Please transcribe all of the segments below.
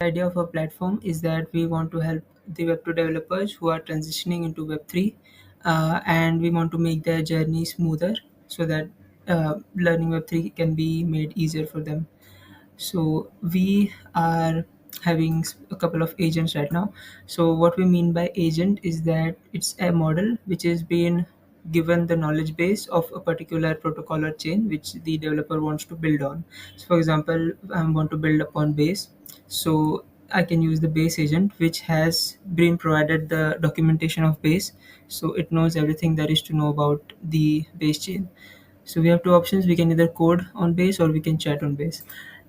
The idea of our platform is that we want to help the Web2 developers who are transitioning into Web3, and we want to make their journey smoother so that learning Web3 can be made easier for them. So we are having a couple of agents right now. So what we mean by agent is that it's a model which is being given the knowledge base of a particular protocol or chain which the developer wants to build on. So for example, I want to build upon base, so I can use the base agent which has been provided the documentation of base, so it knows everything there is to know about the base chain. So we have two options: we can either code on base or we can chat on base.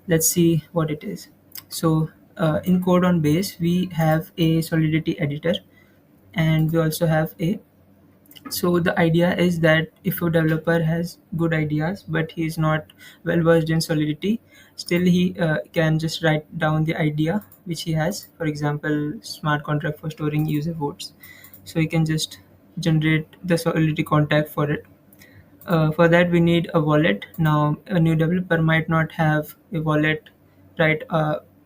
Let's see what it is. So in code on base we have a solidity editor, and we also have a, so the idea is that if a developer has good ideas but he is not well versed in solidity, still he can just write down the idea which he has, for example smart contract for storing user votes. So he can just generate the solidity contact for it. For that, we need a wallet. Now, a new developer might not have a wallet, right?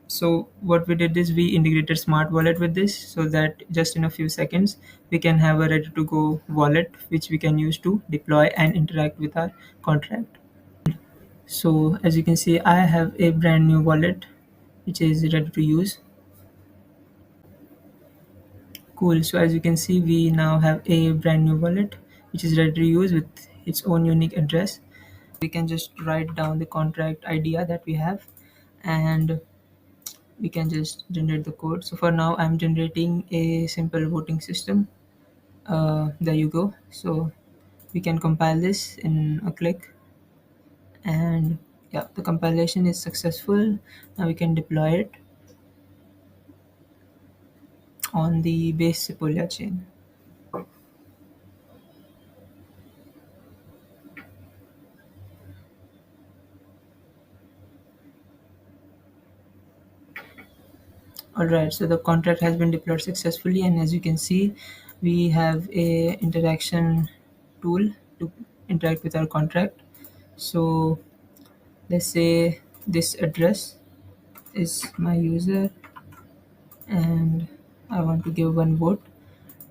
So, what we did is we integrated Smart Wallet with this so that just in a few seconds, we can have a ready to go wallet which we can use to deploy and interact with our contract. So, as you can see, I have a brand new wallet which is ready to use. Cool. So, as you can see, we now have a brand new wallet which is ready to use with its own unique address. We can just write down the contract idea that we have, and we can just generate the code. So for now I'm generating a simple voting system. There you go. So we can compile this in a click, and yeah, the compilation is successful. Now we can deploy it on the base Sepolia chain. Alright, so the contract has been deployed successfully, and as you can see, we have a interaction tool to interact with our contract. So let's say this address is my user, and I want to give one vote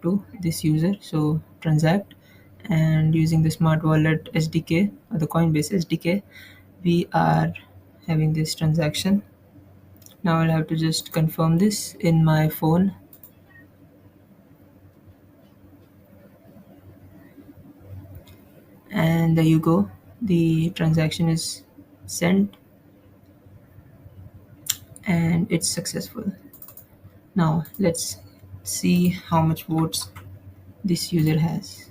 to this user. So transact, and using the smart wallet SDK or the Coinbase SDK, we are having this transaction. Now I'll have to just confirm this in my phone, and there you go. The transaction is sent and it's successful. Now let's see how much votes this user has.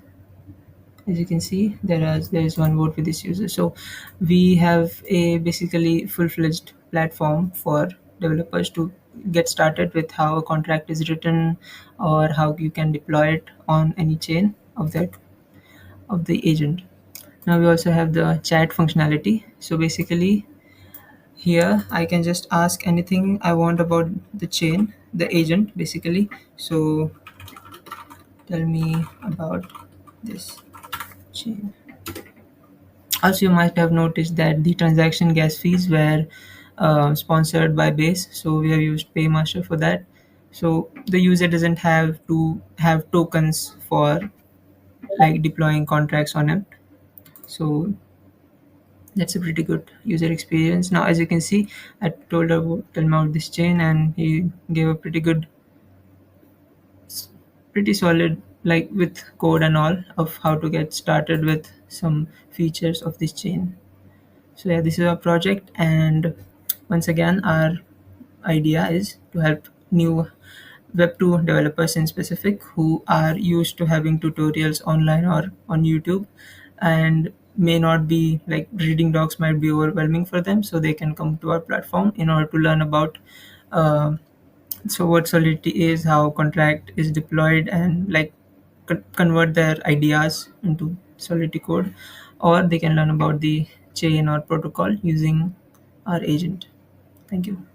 As you can see, there is one vote with this user. So we have a basically full-fledged platform for developers to get started with how a contract is written or how you can deploy it on any chain of the agent. Now we also have the chat functionality. So basically here I can just ask anything I want about the chain, the agent basically. So tell me about this chain. Also, you might have noticed that the transaction gas fees were sponsored by Base, so we have used Paymaster for that. So the user doesn't have to have tokens for like deploying contracts on it. So that's a pretty good user experience. Now, as you can see, I told her tell me about this chain, and he gave a pretty solid, like with code and all, of how to get started with some features of this chain. So yeah, this is our project, and once again, our idea is to help new Web2 developers in specific who are used to having tutorials online or on YouTube, and may not be like reading docs might be overwhelming for them, so they can come to our platform in order to learn about uh, so what Solidity is, how contract is deployed, and like convert their ideas into Solidity code, or they can learn about the chain or protocol using our agent. Thank you.